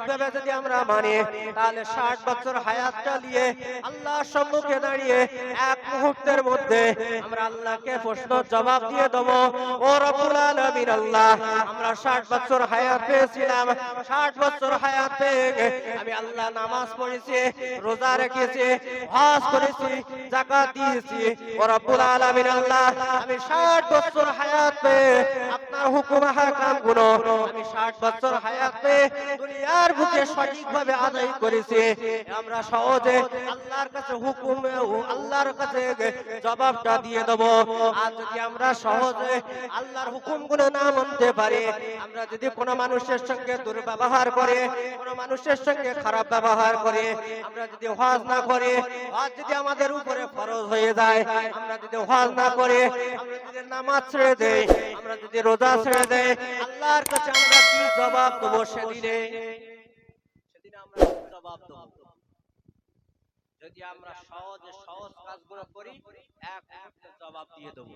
সঠিকভাবে যদি আমরা মানি, তাহলে 60 বছর হায়াতটা নিয়ে আল্লাহর সম্মুখে দাঁড়িয়ে এক মুহূর্তের মধ্যে আমরা আল্লাহকে প্রশ্ন জবাব দিয়ে দেব, ও রব্বুল আলামিন আল্লাহ, আমরা 60 বছর হায়াত পেয়েছিলাম, 60 বছর হায়াত পেয়ে আমি আল্লাহ নামাজ পড়েছি, রোজা রেখেছি, হজ করেছি, যাকাত দিয়েছি, ও রব্বুল আলামিন আল্লাহ, আমি 60 বছর হায়াত পেয়ে আপনার হুকুম আহকাম গুলো আমি 60 বছর হায়াত পেয়ে দুনিয়ার বুকে সঠিকভাবে আদায় করেছি। আমরা সহজে আল্লাহর কাছে হুকুম, আল্লাহর কাছে জবাবটা দিয়ে দেব। আর যদি আমরা সহজে আল্লাহর হুকুমগুলো না মানতে পারি, আমরা যদি কোনো মানুষের সঙ্গে দুর্ব্যবহার করে, কোনো মানুষের সঙ্গে খারাপ ব্যবহার করে, আমরা যদি হজ না করি, হজ যদি আমাদের উপরে ফরজ হয়ে যায়, আমরা যদি হজ না করে, আমরা যদি নামাজ ছেড়ে দেই, আমরা যদি রোজা ছেড়ে দেই, আল্লাহর কাছে আমরা কি জবাব দেবো সেদিনে? সেদিনে আমরা কি জবাব দেবো? যদি আমরা সহজে সহজ কাজগুলো করি, এক মুহূর্তে জবাব দিয়ে দেবো।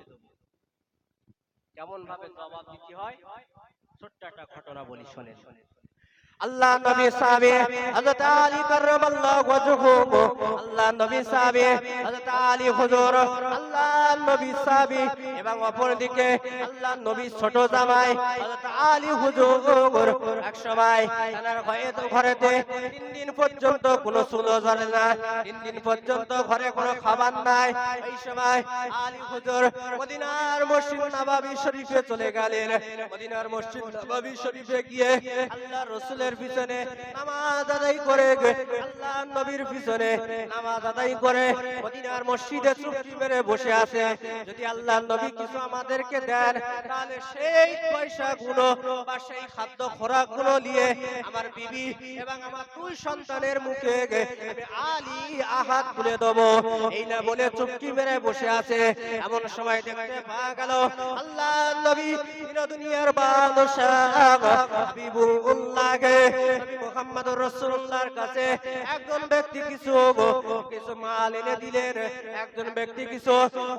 কেমন ভাবে জবাব দিতে হয়, ছোট্ট একটা ঘটনা বলি, শোনেন। আল্লাহ নবী সাহাবী হযরত আলী কাররামাল্লাহু ওয়াজহু, আল্লাহ নবী সাহাবী হযরত আলী হুজুর, আল্লাহ নবী সাহাবী, এবং অপরদিকে আল্লাহ নবী ছোট জামাই হযরত আলী হুজুর এক সময় তার ঘরেতে 3 দিন পর্যন্ত কোনো চুলো জ্বলে না, 3 দিন পর্যন্ত ঘরে কোনো খাবার নাই। এই সময় আলী হুজুর মদিনার মসজিদ নববী শরীফে চলে গেলেন। মদিনার মসজিদ নববী শরীফে গিয়ে আল্লাহ রাসূলের পিছনে নামাজ আদায় করে, আল্লাহ নবীর পিছনে নামাজ আদায় করে মদিনার মসজিদে চুপটি মেরে বসে আছে। যদি আল্লাহ নবী কিছু আমাদেরকে দেন, তাহলে সেই পয়সাগুলো বা সেই খাদ্য খোরাকগুলো নিয়ে আমার বিবি এবং আমার 2 সন্তানের মুখে আমি আলী আহাত তুলে দেব। এই না বলে চুপটি মেরে বসে আছে। এমন সময় দেখতে পাওয়া গেল আল্লাহ নবী দুনিয়ার বাদশাহ হাবিবুল্লাহ নবী মুহাম্মদুর রাসূলুল্লাহর কাছে একজন ব্যক্তি কিছু মাল এনে দিলেন, একজন ব্যক্তি কিছু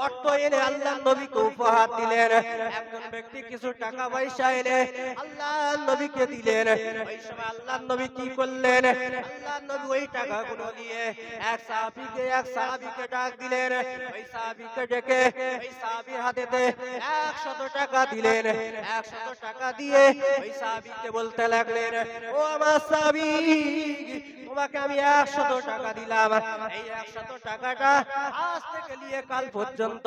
অর্থ এনে আল্লাহ নবীকে উপহার দিলেন, একজন ব্যক্তি কিছু টাকা পয়সা এনে আল্লাহ নবীকে দিলেন। ওই সময় আল্লাহ নবী কি করলেন? আল্লাহ নবী ওই টাকাগুলো নিয়ে এক সাহাবীকে ডাক দিলেন। ওই সাহাবীকে ডেকে ওই সাহাবীর হাতেতে 100 টাকা দিলেন। 100 টাকা দিয়ে ওই সাহাবীকে বলতে লাগলেন, ও আমার সাহাবী, তোমাকে আমি 100 টাকা দিলাম। এই 100 টাকাটা আজ থেকে নিয়ে কাল পর্যন্ত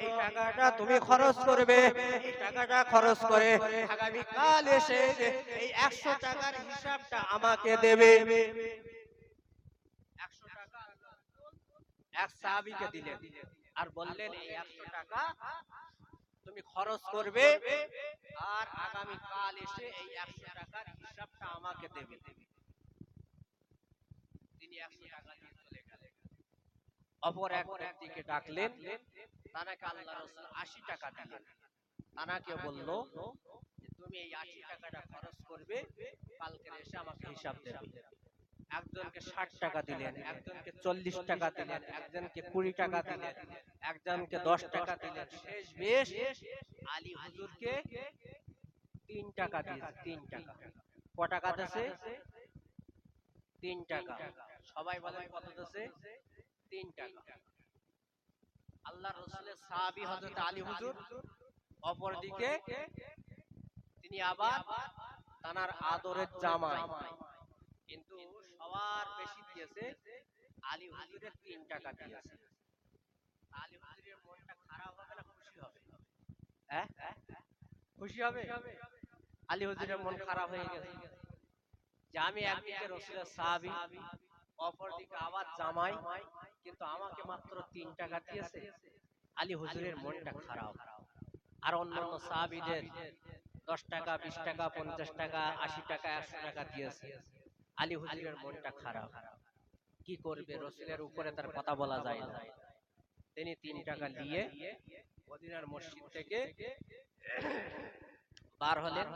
এই টাকাটা তুমি খরচ করবে। এই টাকাটা খরচ করে আগামী কাল এসে এই 100 টাকার হিসাবটা আমাকে দেবে। 100 টাকা এক সাহাবীকে দিলেন আর বললেন, এই 100 টাকা তুমি খরচ করবে আর আগামী কাল এসে এই 100 টাকার হিসাবটা আমাকে দেবে। তিনি 100 টাকা দিয়ে চলে গেলেন। অপর এক ব্যক্তিকে ডাকলেন, তাকে আল্লাহ রাসূল 80 টাকা দিলেন। তাকে বলল যে তুমি এই 80 টাকাটা খরচ করবে, কালকে এসে আমাকে হিসাব দেবে। একজনকে 60 টাকা দিলেন, একজনকে 40 টাকা দিলেন, একজনকে 20 টাকা দিলেন, একজনকে 10 টাকা দিলেন। শেষ বেশ আলী হুজুরকে 3 টাকা দিয়েছে। 3 টাকা। ক টাকা দিয়েছে? 3 টাকা। সবাই বলেন কত দিয়েছে? 3 টাকা। আল্লাহর রাসূলের সাহাবী হযরত আলী হুজুর, অপরদিকে তিনি আবার তার আদরের জামাই, কিন্তু সবার বেশি দিয়েছে আলী হুজুরের 3 টাকা দিয়েছে। আলী হুজুরের মনটা খারাপ হবে না খুশি হবে? হ্যাঁ, খুশি হবে? আলী হুজুরের মন খারাপ হয়ে গেছে যে আমি একদিকে রাসূলের সাহাবী, অপরদিকে আবার জামাই, কিন্তু আমাকে মাত্র 3 টাকা দিয়েছে। আলী হুজুরের মনটা খারাপ। আর অন্যান্য সাহাবীদের 10 টাকা, 20 টাকা, 50 টাকা, 80 টাকা, 100 টাকা দিয়েছে। আলী হুজুরের মনটা খারাপ। কি করবে? রাসূলের উপরে তার কথা বলা যায় না। তিনি 3 টাকা নিয়ে মদিনার মসজিদ থেকে বার হলেন,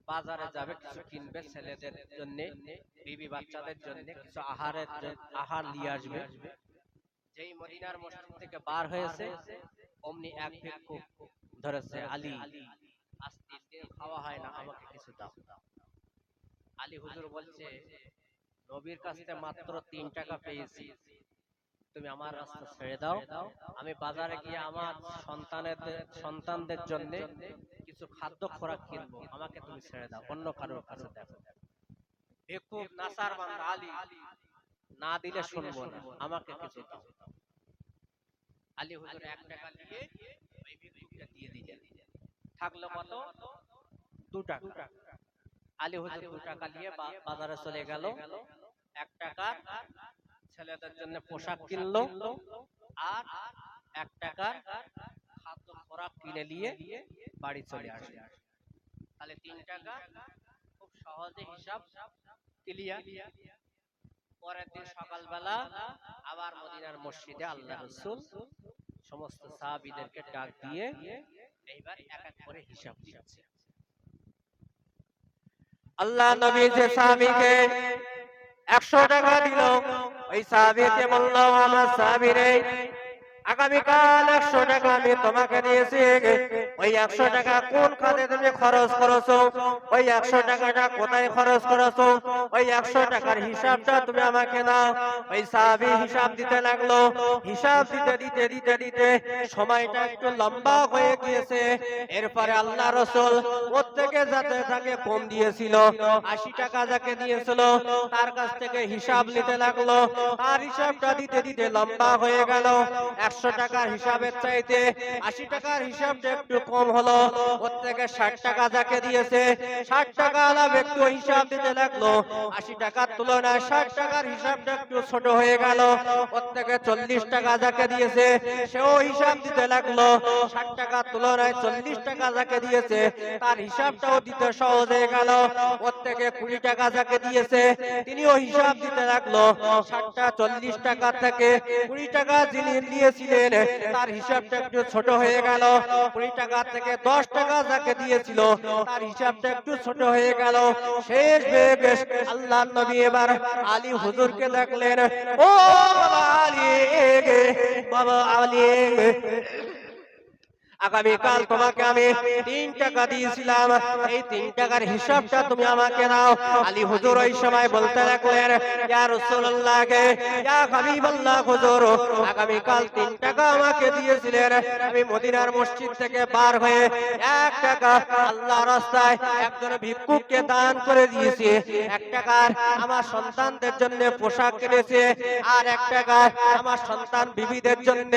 বাজারে যাবে, কিছু কিনবে, ছেলেদের জন্য, বিবি বাচ্চাদের জন্য কিছু আহার নিয়ে আসবে। যেই মদিনার মসজিদ থেকে বার হয়েছে, অমনি এক ভিক্ষুক ধরেছে, আলী আজ 3 দিন খাওয়া হয় না, আমাকে কিছু দাও। আলী হুজুর বলছে, নবীর কাছ থেকে মাত্র 3 টাকা পেয়েছি, তুমি আমার রাস্তা ছেড়ে দাও, আমি বাজারে গিয়ে আমার সন্তানদের জন্য কিছু খাদ্য খোরাক কিনবো, আমাকে তুমি ছেড়ে দাও, অন্য কারোর কাছে দেখো। ভিক্ষুক নাসার বান্দা আলী, না দিলে শুনবো না, আমাকে কিছু দাও। আলী হুজুর 1 টাকা দিয়ে ওই ভিক্ষুককে দিয়ে দিলেন। থাকলো কত? 2 টাকা। আলী হুজুর 2 টাকা নিয়ে বাজারে চলে গেল। 1 টাকা ছেলেদের জন্য পোশাক কিনলো, আর 1 টাকার খাদ্য খোরাক কিনে নিয়ে বাড়ি চলে আসে। তাহলে 3 টাকা খুব সহজে হিসাব ক্লিয়ার। পরের দিন সকালবেলা আবার মদিনার মসজিদে আল্লাহ রাসূল সমস্ত সাহাবীদেরকে ডাক দিয়ে এইবার এক এক করে হিসাব দিচ্ছে। আল্লাহ নবী যে সাহাবীকে 100 টাকা দিল, ওই সাহাবীকে বলল, আমার সাহাবী রে, আগামীকাল 100 টাকা আমি তোমাকে দিয়েছি, ওই 100 টাকা কোন কাজে তুমি খরচ করেছো, ওই 100 টাকাটা কোথায় খরচ করেছো, ওই 100 টাকার হিসাবটা তুমি আমাকে দাও। ওই সাহাবী হিসাব দিতে লাগলো। হিসাব দিতে দিতে দিতে দিতে সময়টা একটু লম্বা হয়ে গিয়েছে। এরপরে আল্লাহ রাসূল প্রত্যেকে যাতে তাকে কম দিয়েছিল, 80 টাকা যাকে দিয়েছিল তার কাছ থেকে হিসাব নিতে লাগলো। তার হিসাবটা দিতে দিতে লম্বা হয়ে গেল। 100 টাকার হিসাবের চাইতে 80 টাকার হিসাবটা একটু কম হলো। প্রত্যেকে 60 টাকা যাকে দিয়েছে, 60 টাকা আলা ব্যক্তি হিসাব দিতে লাগলো। 80 টাকার তুলনায় 60 টাকার হিসাবটা একটু ছোট হয়ে গেল। প্রত্যেকে 40 টাকা যাকে দিয়েছে, সেও হিসাব দিতে লাগলো। 60 টাকার তুলনায় 40 টাকা যাকে দিয়েছে, তার হিসাবটাও দিতে সহজ হয়ে গেল। প্রত্যেকে 20 টাকা যাকে দিয়েছে, তিনিও হিসাব দিতে লাগলো। 60টা 40 টাকা থেকে 20 টাকা যিনি দিয়েছিলেন, তার হিসাবটা একটু ছোট হয়ে গেল। 20 টাকা থেকে 10 টাকা যাকে দিয়েছিল, তার হিসাবটা একটু ছোট হয়ে গেল। শেষ বেশ আল্লাহর নবী এবার আলী হুজুরকে দেখলেন, ও বাবা আলী, বাবা আলী, আগামীকাল তোমাকে আমি 3 টাকা দিয়েছিলাম, এই 3 টাকার হিসাবটা তুমি আমাকে দাও। আলী হুজুর ওই সময় বলতে লাগলেন, ইয়া রাসূলুল্লাহ, ইয়া হাবিবাল্লাহ হুজুর, আগামীকাল 3 টাকা আমাকে দিয়েছিলেন, আমি মদিনার মসজিদ থেকে বার হয়ে 1 টাকা আল্লাহর রাস্তায় একজন ভিক্ষুককে দান করে দিয়েছি। 1 টাকার আমার সন্তানদের জন্য পোশাক কিনেছে, আর 1 টাকা আমার সন্তান বিবিদের জন্য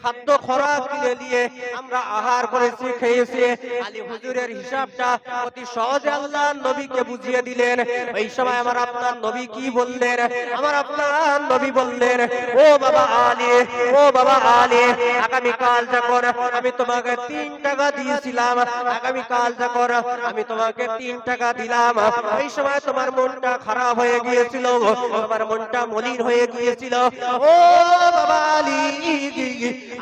খাদ্য খোরাক কিনে নিয়ে আমরা আহার করেছি, খেয়েছি। আলী হুজুরের হিসাবটা অতি সহজে আল্লাহর নবীকে বুঝিয়ে দিলেন। এই সময় আমার আপনার নবী কি বললেন? আমার আপনার নবী বললেন, ও বাবা আলী, ও বাবা আলী, আগামীকাল যখন আমি তোমাকে 3 টাকা দিয়েছিলাম, আগামীকাল যখন আমি তোমাকে 3 টাকা দিলাম, ওই সময় তোমার মনটা খারাপ হয়ে গিয়েছিল, তোমার মনটা মলিন হয়ে গিয়েছিল। ও বাবা আলী,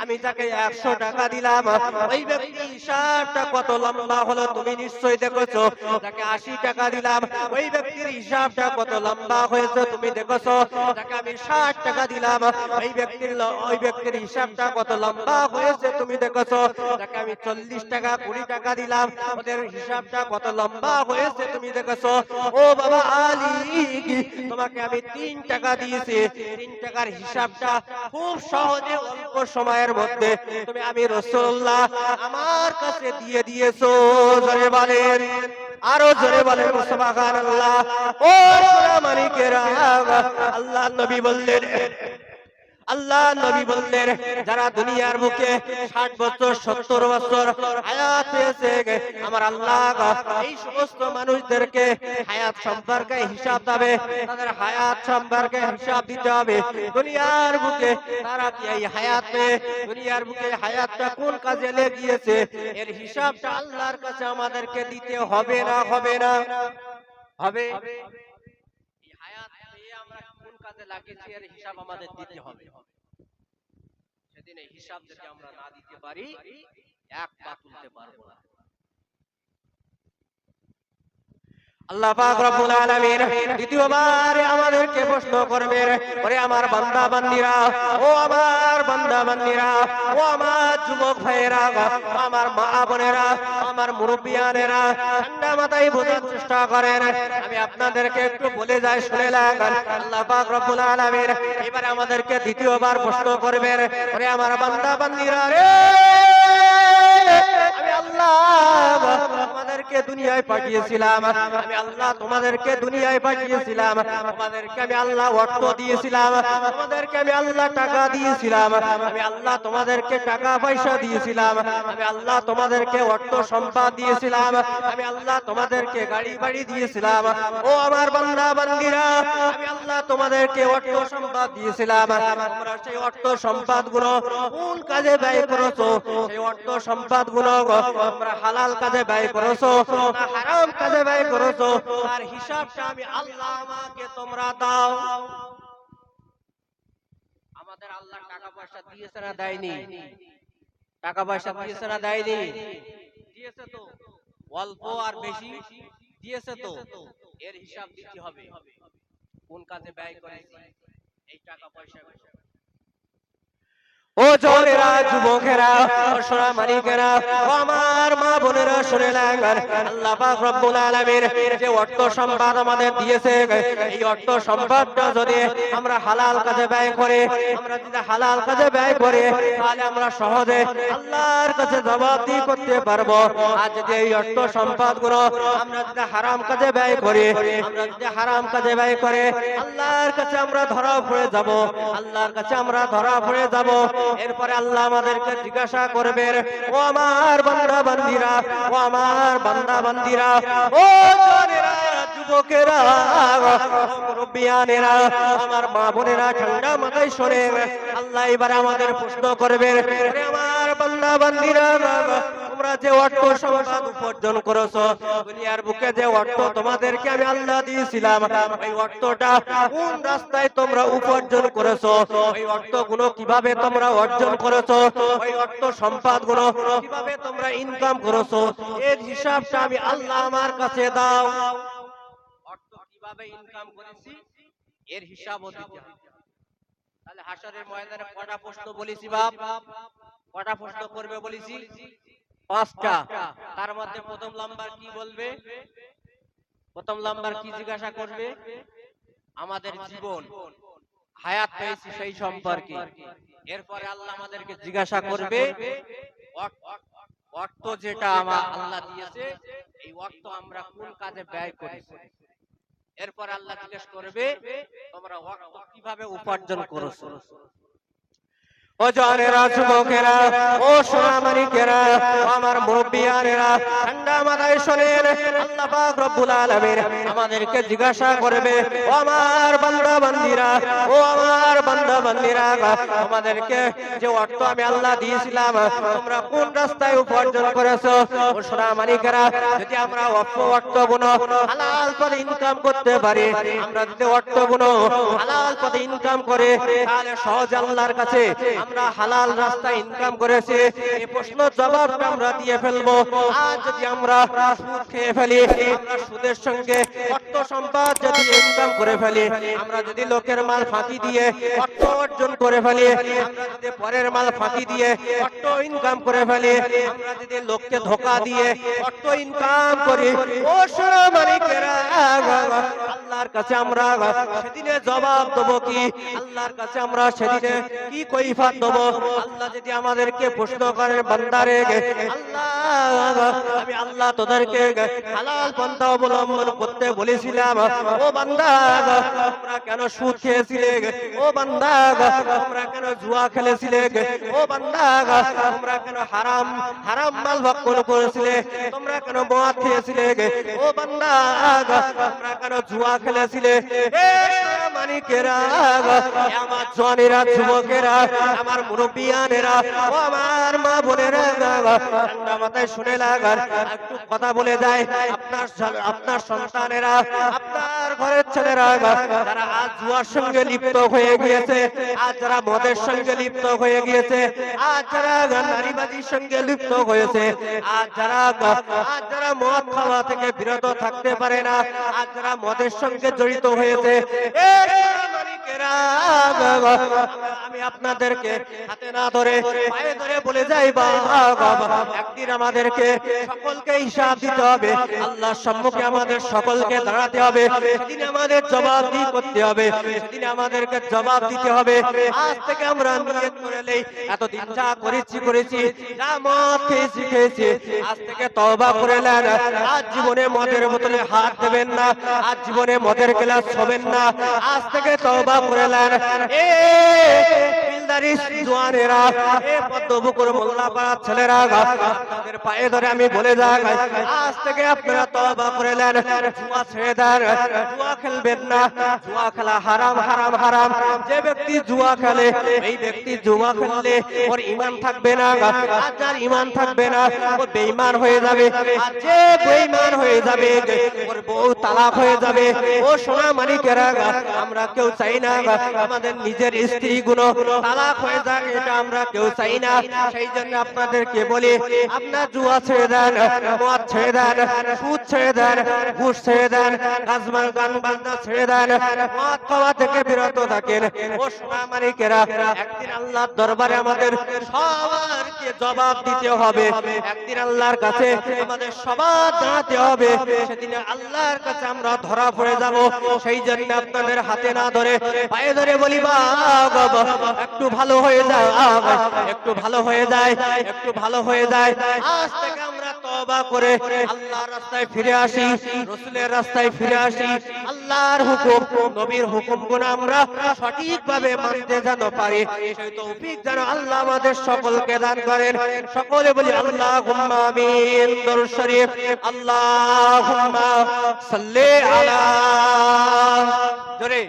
আমি যাকে 100 টাকা দিলাম, ওই ব্যক্তির হিসাবটা কত লম্বা হলো তুমি নিশ্চয়ই দেখেছো। যাকে 80 টাকা দিলাম, ওই ব্যক্তির হিসাবটা কত লম্বা হয়েছে তুমি দেখেছো। যাকে আমি 60 টাকা দিলাম, ওই ব্যক্তির হিসাবটা কত লম্বা হয়েছে তুমি দেখেছো। যাকে আমি 40 টাকা 20 টাকা দিলাম, ওদের হিসাবটা কত লম্বা হয়েছে তুমি দেখেছো। ও বাবা আলী, তোমাকে আমি 3 টাকা দিয়েছি, 3 টাকার হিসাবটা খুব সহজে অল্প সময়ের মধ্যে তুমি আমি রাসূলুল্লাহ আমার কাছে দিয়ে দিয়েছো। জোরে বলেন, আরো জোরে বলেন সুবহানাল্লাহ। ও সোনা মানিকেরা, আল্লাহর নবী বললেন, আল্লাহ নবী বললেন, যারা দুনিয়ার বুকে 60 বছর 70 বছর হায়াত পেয়েছে, আমার আল্লাহ এই সমস্ত মানুষদেরকে হায়াত সম্পর্কে হিসাব দেবে, তাদের হায়াত সম্পর্কে হিসাব দিতে হবে। দুনিয়ার বুকে তারা কি এই হায়াত পেয়ে দুনিয়ার বুকে হায়াতটা কোন কাজে লেগিয়েছে, এর হিসাবটা আল্লাহর কাছে আমাদেরকে দিতে হবে না হবে না হবে? এই হায়াত পেয়ে আমরা কোন কাজে লাগিয়েছি, এর হিসাব আমাদের দিতে হবে। সেদিন এই হিসাব যদি আমরা না দিতে পারি, এক পা তুলতে পারবো না। আল্লাহ পাক রব্বুল আলামিন দ্বিতীয়বার আমাদেরকে প্রশ্ন করবেন, ওরে আমার বান্দা বান্দীরা, ও আমার বান্দা বান্দীরা, ও আমার যুবক ভাইয়েরা, আমার মা বোনেরা, আমার মুরব্বিয়ানেরা, ঠান্ডা মাথায় বোঝার চেষ্টা করেন। আমি আপনাদেরকে একটু বলে যাই, শুনে লাগেন। আল্লাহ পাক রব্বুল আলামিন এবারে আমাদেরকে দ্বিতীয়বার প্রশ্ন করবেন, ওরে আমার বান্দা বান্দীরা রে, আমি আল্লাহ তোমাদেরকে দুনিয়ায় পাঠিয়েছিলাম, আমি আল্লাহ তোমাদেরকে দুনিয়ায় পাঠিয়েছিলাম, তোমাদেরকে আমি আল্লাহ অর্থ দিয়েছিলাম, তোমাদেরকে আমি আল্লাহ টাকা দিয়েছিলাম, আমি আল্লাহ তোমাদেরকে টাকা পয়সা দিয়েছিলাম, আমি আল্লাহ তোমাদেরকে অর্থ সম্পদ দিয়েছিলাম, আমি আল্লাহ তোমাদেরকে গাড়ি বাড়ি দিয়েছিলাম। ও আমার বান্দা বান্দীরা, আমি আল্লাহ তোমাদেরকে অর্থ সম্পদ দিয়েছিলাম, তোমরা সেই অর্থ সম্পদ গুলো কোন কাজে ব্যয় করেছো? সেই অর্থ সম্পদ গুলো তোমরা হালাল কাজে ব্যয় করেছো না হারাম কাজে ব্যয় করেছো? তার হিসাবটা আমি আল্লাহ আমাকে তোমরা দাও। আমাদের আল্লাহ টাকা পয়সা দিয়েছে না দেয়নি? টাকা পয়সা দিয়েছে না দেয়নি? দিয়েছে তো, অল্প আর বেশি দিয়েছে তো, এর হিসাব দিতে হবে কোন কাজে ব্যয় করেছি এই টাকা পয়সা। ও জওয়ানেরা, যুবকেরা, ও সোনামানিকেরা, ও আমার মা বোনেরা, শুনে লাগেন। আল্লাহ পাক রব্বুল আলামিন যে অর্থ সম্পদ আমাদের দিয়েছে, এই অর্থ সম্পদটা যদি আমরা হালাল কাজে ব্যয় করে, আমরা যদি হালাল কাজে ব্যয় করে, তাহলে আমরা সহজে আল্লাহর কাছে জবাবদিহি করতে পারবো। আর যদি এই অর্থ সম্পদগুলো আমরা যদি হারাম কাজে ব্যয় করি, আমরা যদি হারাম কাজে ব্যয় করে, আল্লাহর কাছে আমরা ধরা পড়ে যাব, আল্লাহর কাছে আমরা ধরা পড়ে যাব। এরপরে আল্লাহ আমাদেরকে জিজ্ঞাসা করবেন, ও আমার বান্দা বান্দীরা, ও আমার বান্দা বান্দীরা, ও জওয়ানেরা, যুবকেরা, মুরব্বিয়ানেরা, আমার মা বোনেরা, ঠান্ডা মাথায় শোনেন। আল্লাহ এবারে আমাদের প্রশ্ন করবেন, রে আমার বান্দা বান্দীরা, তোমরা যে অর্থ সম্পদ উপার্জন করেছো, দুনিয়ার বুকে যে অর্থ তোমাদেরকে আমি আল্লাহ দিয়েছিলাম, এই অর্থটা কোন রাস্তায় তোমরা উপার্জন করেছো? এই অর্থগুলো কিভাবে তোমরা অর্জন করেছো? ওই অর্থ সম্পদগুলো কিভাবে তোমরা ইনকাম করেছো? এর হিসাবটা আমি আল্লাহ আমার কাছে দাও। অর্থ কিভাবে ইনকাম করেছি এর হিসাবও দিতে হবে। তাহলে হাশরের ময়দানে কটা প্রশ্ন বলেছি বাপ? কটা প্রশ্ন করবে বলেছি? 5টা। তার মধ্যে প্রথম নাম্বার কি বলবে? প্রথম নাম্বার কি জিজ্ঞাসা করবে? আমাদের জীবন হায়াত পেয়েছি সেই সম্পর্কে। এরপরে আল্লাহ আমাদেরকে জিজ্ঞাসা করবে অর্থ যেটা আমার আল্লাহ দিয়েছে, এই অর্থ আমরা কোন কাজে ব্যয় করেছি। এরপর আল্লাহ জিজ্ঞেস করবে তোমরা অর্থ কিভাবে উপার্জন করেছো। ও জওয়ানেরা, যুবকেরা, ও সোনামানিকেরা, আমার মুরব্বিয়ানেরা, ঠান্ডা মাথায় শোনেন। আল্লাহ পাক রব্বুল আলামিন আমাদেরকে জিজ্ঞাসা করবে, ও আমার বান্দা বান্দীরা, ও আমার বান্দা বান্দীরা, তোমাদেরকে যে অর্থ আমি আল্লাহ দিয়েছিলাম, তোমরা কোন রাস্তায় উপার্জন করেছো? ও সোনামানিকেরা, যদি আমরা অর্থগুলো হালাল পথে ইনকাম করতে পারি, আমরা যদি অর্থগুলো হালাল পথে ইনকাম করে, তাহলে সহজ আল্লাহর কাছে আমরা হালাল রাস্তায় ইনকাম করেছি এই প্রশ্ন জবাবটা আমরা দিয়ে ফেলবো। আর যদি আমরা সুদ খেয়ে ফেলি, আমরা সুদের সঙ্গে অর্থ সম্পদ যদি ইনকাম করে ফেলি, আমরা যদি লোকের মাল ফাঁকি দিয়ে অর্থ অর্জন করে ফেলি, আমরা যদি পরের মাল ফাঁকি দিয়ে অর্থ ইনকাম করে ফেলি, আমরা যদি লোককে ধোঁকা দিয়ে অর্থ ইনকাম করি, ও সোনামানিকেরা, আল্লাহর কাছে আমরা সেদিনে জবাব দেবো কি? আল্লাহর কাছে আমরা সেদিনে কি কৈফিয়ত দেবো? আল্লাহ যদি আমাদেরকে প্রশ্ন করেন, বান্দারে আল্লাহ আমি আল্লাহ তোদেরকে হালাল পন্থা অবলম্বন করতে বলেছিলাম, ও বান্দা তোমরা কেন সুদ খেয়েছিলে? ও বান্দা তোমরা কেন জুয়া খেলেছিলে? ও বান্দা তোমরা কেন হারাম মাল ভক্ষণ করেছিলে? তোমরা কেন মদ খেয়েছিলে? ও বান্দা তোমরা কেন জুয়া খেলেছিলে? হে মানিকেরা, আমার জওয়ানেরা, যুবকেরা, আমার মুরব্বিয়ানেরা, ও আমার মা বোনেরা, ঠান্ডা মাথায় শুনে লাগান। একটু কথা বলে যায়, আপনার সন্তানেরা, আপনার ঘরের ছেলেরা যারা আজ জুয়ার সঙ্গে লিপ্ত হয়ে গিয়েছে, আজ যারা মদের সঙ্গে লিপ্ত হয়ে গিয়েছে, আজ যারা নারীবাদীর সঙ্গে লিপ্ত হয়েছে, আজ যারা মদ খাওয়া থেকে বিরত থাকতে পারে না, আজ যারা মদের সঙ্গে জড়িত হয়েছে, আমি আপনাদেরকে হাতে না ধরে পায়ে ধরে বলে যাই একদিন আমাদেরকে সকলকে হিসাব দিতে হবে, আল্লাহর সম্মুখে আমাদের সকলকে দাঁড়াতে হবে, সেদিন আমাদের জবাবদিহি করতে হবে, সেদিন আমাদেরকে জবাব দিতে হবে। আজ থেকে আমরা নিয়ত করে নেই, এতদিন যা করেছি, যা মদ খেয়েছি, আজ থেকে তওবা করে নেন। আজ জীবনে মদের বোতলে হাত দেবেন না, আজ জীবনে মদের গ্লাস ছবেন না, আজ থেকে তওবা করে নেন। জওয়ানেরা, পদ্মপুকুর মোল্লাপাড়ার ছেলেরা, আপনাদের পায়ে ধরে আমি বলে যাই, আজ থেকে আপনারা তওবা করে নেন, জুয়া ছেড়ে দেন, জুয়া খেলবেন না, জুয়া খেলা হারাম হারাম হারাম। যে ব্যক্তি জুয়া খেলে, এই ব্যক্তি জুয়া খেললে ওর ঈমান থাকবে না, আর যার ঈমান থাকবে না ও বেঈমান হয়ে যাবে, আর যে বেঈমান হয়ে যাবে ওর বউ তালাক হয়ে যাবে। ও সোনা মানিকেরা, আমরা কেউ চাই না আমাদের নিজের স্ত্রী গুলো তালাক হয়ে যাক, এটা আমরা কেউ চাই না। সেই জন্য আপনাদেরকে বলি, আপনার জুয়া ছেড়ে দেন, মদ ছেড়ে দেন, সুদ ছেড়ে দেন, ঘুষ ছেড়ে দেন, গান বাজনা ছেড়ে দেন, মদ খাওয়া থেকে বিরত থাকেন। ও সোনা মানিকেরা, একদিন আল্লাহর দরবারে আমাদের সবারকে জবাব দিতে হবে, একদিন আল্লাহর কাছে আমাদের সবার দাঁড়াতে হবে, সেদিন আল্লাহর কাছে আমরা ধরা পড়ে যাব। সেই জন্য আপনাদের হাতে না ধরে পায়ে ধরে বলি, একটু ভালো হয়ে যায়, একটু ভালো হয়ে যায়, একটু ভালো হয়ে যায়। আজ থেকে আমরা তওবা করে আল্লাহর রাস্তায় ফিরে আসি, রাসূলের রাস্তায় ফিরে আসি, আল্লাহর হুকুম নবীর হুকুমগুলো আমরা সঠিকভাবে মানতে যেন পারি, সেই তৌফিক যেন আল্লাহ আমাদের সকলকে দান করেন। সকলে বলি আল্লাহুম্মা আমিন। দরুদ শরীফ, আল্লাহুম্মা সাল্লি আলা জোরে।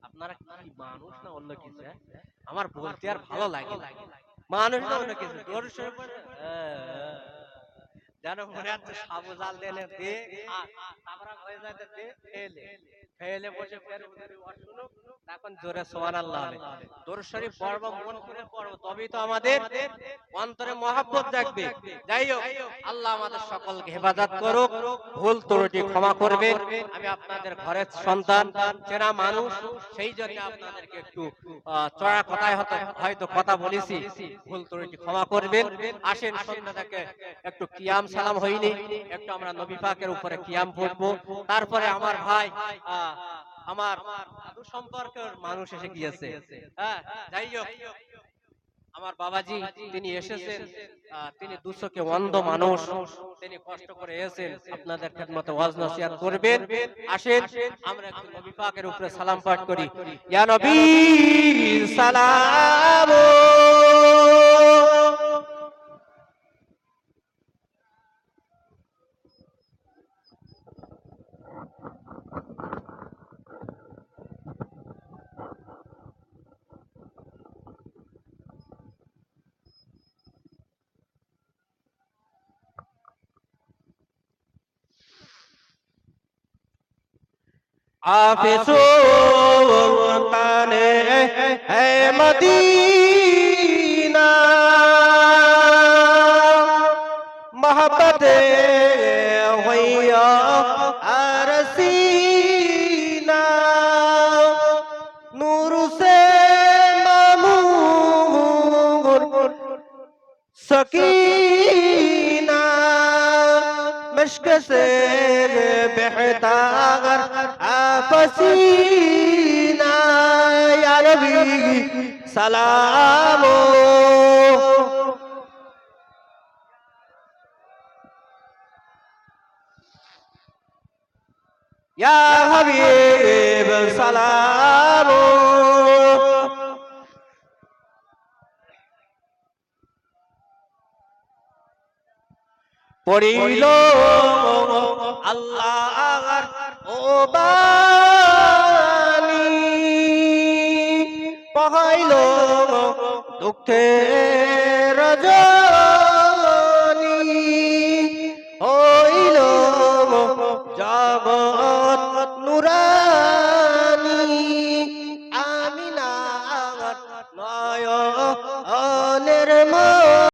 আপনারা কি মানুষ না অন্য কিছু? আমার বলতে আর ভালো লাগে, মানুষ না অন্য কিছু। দরুদ শরীফ যেন মনে হচ্ছে সাবু জাল দেনে দে, তারপর হয়ে যায় দে ফেলে ফেলে বসে ফেরে শুনুক, তখন জোরে সুবহানাল্লাহ বলে। দরুদ শরীফ পড়ব, মন করে পড়ব, তবেই তো আমাদের অন্তরে মহব্বত জাগবে। যাই হোক, আল্লাহ আমাদের সকলকে হেফাজত করুক, ভুল ত্রুটি ক্ষমা করবেন। আমি আপনাদের ঘরের সন্তান, চেনা মানুষ, সেই জন্য আপনাদেরকে একটু চড়া কথায় হয়তো কথা বলেছি, ভুল ত্রুটি ক্ষমা করবেন। আসেন সন্ধ্যাটাকে একটু কিয়াম সালাম হইনি, একটু আমরা নবী পাকের উপরে কিয়াম পড়বো। তারপরে আমার ভাই, আমার দাদু সম্পর্কের মানুষ এসে গিয়েছে, হ্যাঁ যাই হোক, আমার বাবাজি তিনি এসেছেন, তিনি দুচোখে অন্ধ মানুষ, তিনি কষ্ট করে এসেছেন, আপনাদের খেদমতে ওয়াজ নসিহত করবেন। আসেন আমরা একটু নবী পাকের উপরে সালাম পাঠ করি। ইয়া নবী সালাম, সুলতানে মদিনা মোহব্বতে হইয়া আরসিনা, নূর সে মামুর সकीना, मश्क से बेहतर पसीना, या नबी सलामो। या हबीब सलामो। পড়িল আল্লাহর ও বাণী, হারাইলো দুঃখের